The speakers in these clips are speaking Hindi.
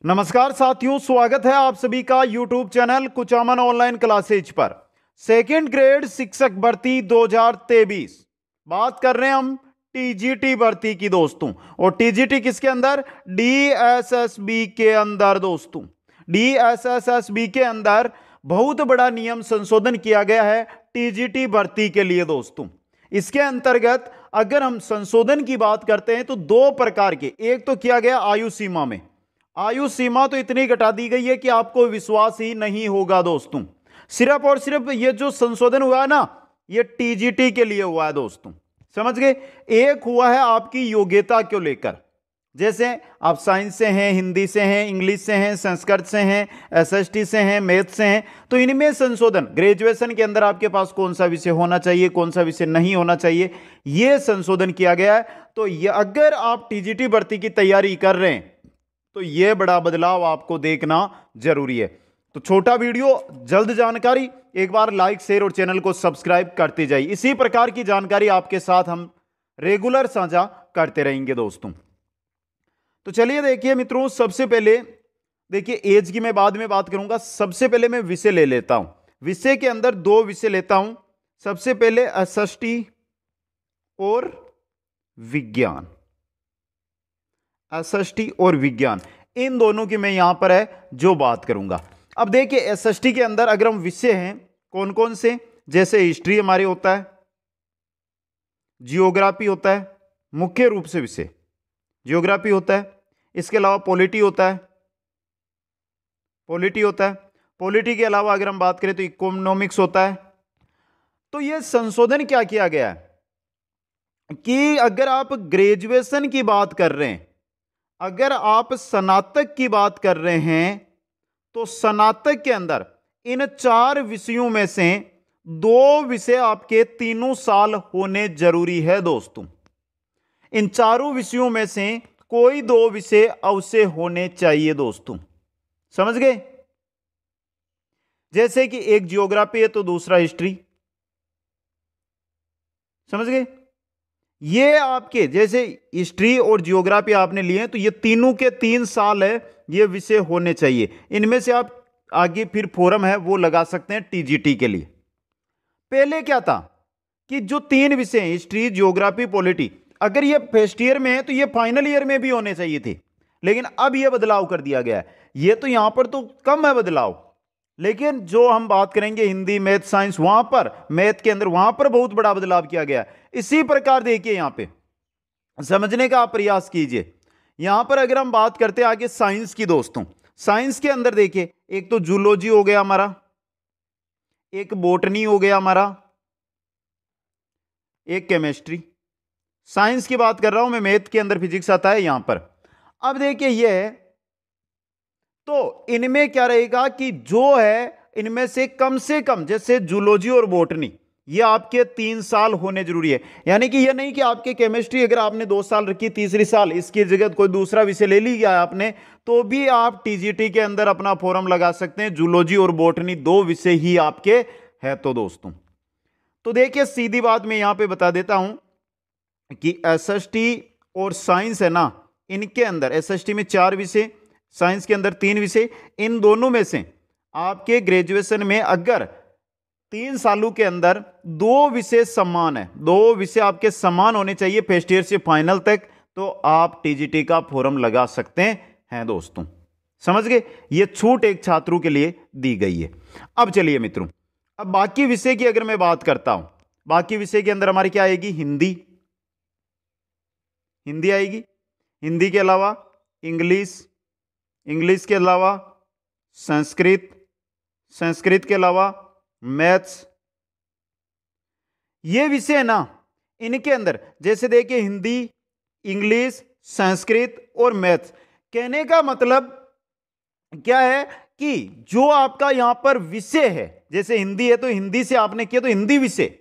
नमस्कार साथियों, स्वागत है आप सभी का YouTube channel Kuchaman online classes पर। सेकेंड ग्रेड शिक्षक भर्ती 2023 बात कर रहे हैं हम टीजीटी भर्ती की दोस्तों। और टीजीटी किसके अंदर? डीएसएसबी के अंदर दोस्तों। डीएसएसबी के अंदर बहुत बड़ा नियम संशोधन किया गया है टीजीटी भर्ती के लिए दोस्तों। इसके अंतर्गत अगर हम संशोधन की बात करते हैं तो दो प्रकार के, एक तो किया गया आयु सीमा में। आयु सीमा तो इतनी घटा दी गई है कि आपको विश्वास ही नहीं होगा दोस्तों। सिर्फ और सिर्फ ये जो संशोधन हुआ है ना, ये टीजीटी के लिए हुआ है दोस्तों, समझ गए। एक हुआ है आपकी योग्यता को लेकर, जैसे आप साइंस से हैं, हिंदी से हैं, इंग्लिश से हैं, संस्कृत से हैं, एसएसटी से हैं, मैथ से हैं, तो इनमें संशोधन, ग्रेजुएशन के अंदर आपके पास कौन सा विषय होना चाहिए, कौन सा विषय नहीं होना चाहिए, यह संशोधन किया गया है। तो ये अगर आप टीजीटी भर्ती की तैयारी कर रहे हैं तो यह बड़ा बदलाव आपको देखना जरूरी है। तो छोटा वीडियो, जल्द जानकारी, एक बार लाइक शेयर और चैनल को सब्सक्राइब करते जाइए। इसी प्रकार की जानकारी आपके साथ हम रेगुलर साझा करते रहेंगे दोस्तों। तो चलिए देखिए मित्रों, सबसे पहले देखिए, एज की मैं बाद में बात करूंगा, सबसे पहले मैं विषय ले लेता हूं। विषय के अंदर दो विषय लेता हूं। सबसे पहले एसएसटी और विज्ञान। एसएसटी और विज्ञान, इन दोनों की मैं यहां पर है जो बात करूंगा। अब देखिए, एसएसटी के अंदर अगर हम विषय हैं कौन कौन से, जैसे हिस्ट्री हमारे होता है, जियोग्राफी होता है, मुख्य रूप से विषय जियोग्राफी होता है। इसके अलावा पॉलिटी होता है, पॉलिटी के अलावा अगर हम बात करें तो इकोनॉमिक्स होता है। तो यह संशोधन क्या किया गया है कि अगर आप ग्रेजुएशन की बात कर रहे हैं, अगर आप स्नातक की बात कर रहे हैं, तो स्नातक के अंदर इन चार विषयों में से दो विषय आपके तीनों साल होने जरूरी है दोस्तों। इन चारों विषयों में से कोई दो विषय अवश्य होने चाहिए दोस्तों, समझ गए। जैसे कि एक जियोग्राफी है तो दूसरा हिस्ट्री, समझ गए। ये आपके जैसे हिस्ट्री और जियोग्राफी आपने लिए हैं तो ये तीनों के 3 साल है, ये विषय होने चाहिए। इनमें से आप आगे फिर फोरम है वो लगा सकते हैं टीजीटी के लिए। पहले क्या था कि जो 3 विषय हिस्ट्री, जियोग्राफी, पॉलिटी, अगर ये फर्स्ट ईयर में है तो ये फाइनल ईयर में भी होने चाहिए थे, लेकिन अब ये बदलाव कर दिया गया है। ये तो यहां पर तो कम है बदलाव, लेकिन जो हम बात करेंगे हिंदी, मैथ, साइंस, वहां पर मैथ के अंदर वहां पर बहुत बड़ा बदलाव किया गया है। इसी प्रकार देखिए, यहां पे समझने का आप प्रयास कीजिए। यहां पर अगर हम बात करते हैं आगे साइंस की दोस्तों, साइंस के अंदर देखिए, एक तो जूलॉजी हो गया हमारा, एक बॉटनी हो गया हमारा, एक केमिस्ट्री। साइंस की बात कर रहा हूं मैं, मैथ के अंदर फिजिक्स आता है यहां पर। अब देखिए यह, तो इनमें क्या रहेगा कि जो है इनमें से कम जैसे जूलॉजी और बॉटनी, ये आपके 3 साल होने जरूरी है। यानी कि ये नहीं कि आपके केमिस्ट्री अगर आपने 2 साल रखी, तीसरी साल इसकी जगह कोई दूसरा विषय ले लिया आपने, तो भी आप टीजीटी के अंदर अपना फॉर्म लगा सकते हैं। जूलॉजी और बॉटनी 2 विषय ही आपके है तो दोस्तों। तो देखिए, सीधी बात मैं यहां पे बता देता हूं कि एसएसटी और साइंस है ना, इनके अंदर एसएसटी में 4 विषय, साइंस के अंदर 3 विषय, इन दोनों में से आपके ग्रेजुएशन में अगर 3 सालों के अंदर 2 विषय समान है, 2 विषय आपके समान होने चाहिए फर्स्ट ईयर से फाइनल तक, तो आप टीजीटी का फॉर्म लगा सकते हैं दोस्तों, समझ गए। यह छूट एक छात्रों के लिए दी गई है। अब चलिए मित्रों, अब बाकी विषय की अगर मैं बात करता हूं, बाकी विषय के अंदर हमारी क्या आएगी? हिंदी आएगी। हिंदी के अलावा इंग्लिश के अलावा संस्कृत के अलावा मैथ्स। ये विषय है ना, इनके अंदर जैसे देखिए हिंदी, इंग्लिश, संस्कृत और मैथ्स, कहने का मतलब क्या है कि जो आपका यहां पर विषय है, जैसे हिंदी है तो हिंदी से आपने किया तो हिंदी विषय,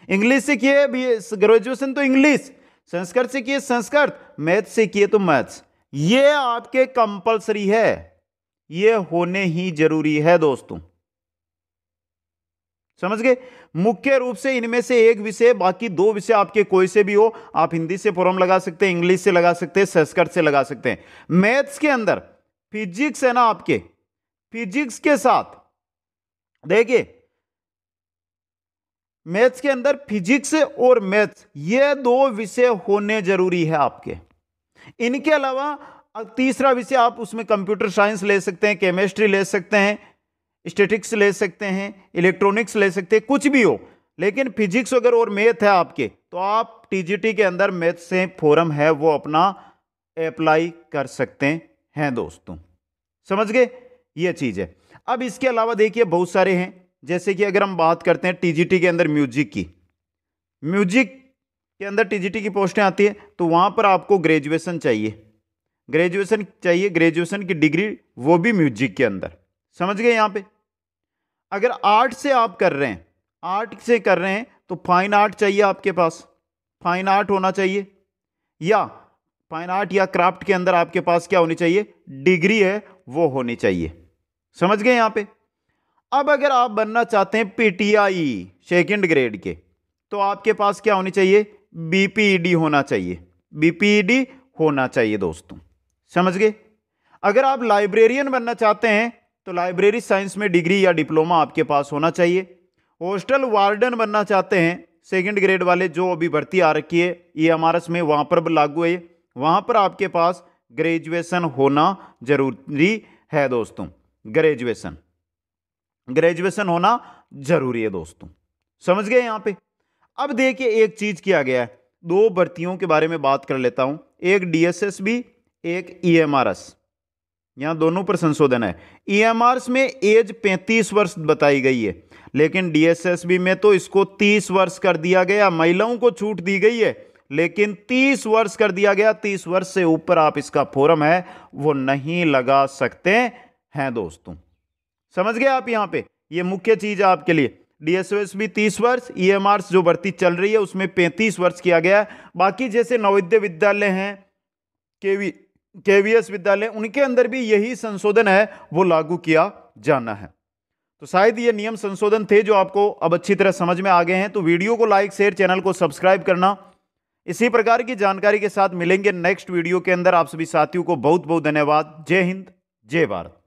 इंग्लिश से किए ग्रेजुएशन तो इंग्लिश, संस्कृत से किए संस्कृत, मैथ से किए तो मैथ्स, ये आपके कंपलसरी है, ये होने ही जरूरी है दोस्तों, समझ गए। मुख्य रूप से इनमें से एक विषय, बाकी 2 विषय आपके कोई से भी हो, आप हिंदी से फॉर्म लगा सकते हैं, इंग्लिश से लगा सकते हैं, संस्कृत से लगा सकते हैं। मैथ्स के अंदर फिजिक्स है ना आपके, फिजिक्स के साथ देखिए मैथ्स के अंदर फिजिक्स और मैथ्स ये दो विषय होने जरूरी है आपके। इनके अलावा तीसरा विषय आप उसमें कंप्यूटर साइंस ले सकते हैं, केमिस्ट्री ले सकते हैं, स्टैटिक्स ले सकते हैं, इलेक्ट्रॉनिक्स ले सकते हैं, कुछ भी हो, लेकिन फिजिक्स अगर और मैथ है आपके तो आप टीजीटी के अंदर मैथ से फॉर्म है वो अपना अप्लाई कर सकते हैं दोस्तों। समझ गए, ये चीज है। अब इसके अलावा देखिए बहुत सारे हैं, जैसे कि अगर हम बात करते हैं टीजीटी के अंदर म्यूजिक की, म्यूजिक के अंदर टीजीटी की पोस्टें आती है तो वहां पर आपको ग्रेजुएशन चाहिए, ग्रेजुएशन की डिग्री, वो भी म्यूजिक के अंदर। समझ गए यहां पे। अगर आर्ट से आप कर रहे हैं, आर्ट से कर रहे हैं तो फाइन आर्ट चाहिए आपके पास, फाइन आर्ट होना चाहिए, या फाइन आर्ट या क्राफ्ट के अंदर आपके पास क्या होनी चाहिए, डिग्री है वो होनी चाहिए। समझ गए यहां पे। अब अगर आप बनना चाहते हैं पीटीआई सेकंड ग्रेड के तो आपके पास क्या होनी चाहिए, बीपीईडी होना चाहिए, बीपीईडी होना चाहिए दोस्तों। समझ गए। अगर आप लाइब्रेरियन बनना चाहते हैं तो लाइब्रेरी साइंस में डिग्री या डिप्लोमा आपके पास होना चाहिए। हॉस्टल वार्डन बनना चाहते हैं सेकंड ग्रेड वाले, जो अभी भर्ती आ रखी है ईएमआरएस में, वहां पर लागू है, वहां पर आपके पास ग्रेजुएशन होना जरूरी है दोस्तों। ग्रेजुएशन होना जरूरी है दोस्तों। समझ गए यहां पे। अब देखिए एक चीज किया गया है, दो भर्तियों के बारे में बात कर लेता हूं, एक डीएसएसबी एक ईएमआरएस, यहां दोनों पर संशोधन है। ईएमआरएस में एज 35 वर्ष बताई गई है, लेकिन डीएसएसबी में तो इसको 30 वर्ष कर दिया गया, महिलाओं को छूट दी गई है लेकिन 30 वर्ष कर दिया गया। 30 वर्ष से ऊपर आप इसका फॉर्म है वो नहीं लगा सकते हैं दोस्तों। समझ गए आप यहां पे, ये मुख्य चीज है आपके लिए। डीएसएसबी 30 वर्ष, ईएमआरएस जो भर्ती चल रही है उसमें 35 वर्ष किया गया है। बाकी जैसे नवोदय विद्यालय हैं, केवीएस विद्यालय, उनके अंदर भी यही संशोधन है वो लागू किया जाना है। तो शायद ये नियम संशोधन थे जो आपको अब अच्छी तरह समझ में आ गए हैं। तो वीडियो को लाइक शेयर, चैनल को सब्सक्राइब करना। इसी प्रकार की जानकारी के साथ मिलेंगे नेक्स्ट वीडियो के अंदर। आप सभी साथियों को बहुत बहुत धन्यवाद। जय हिंद, जय भारत।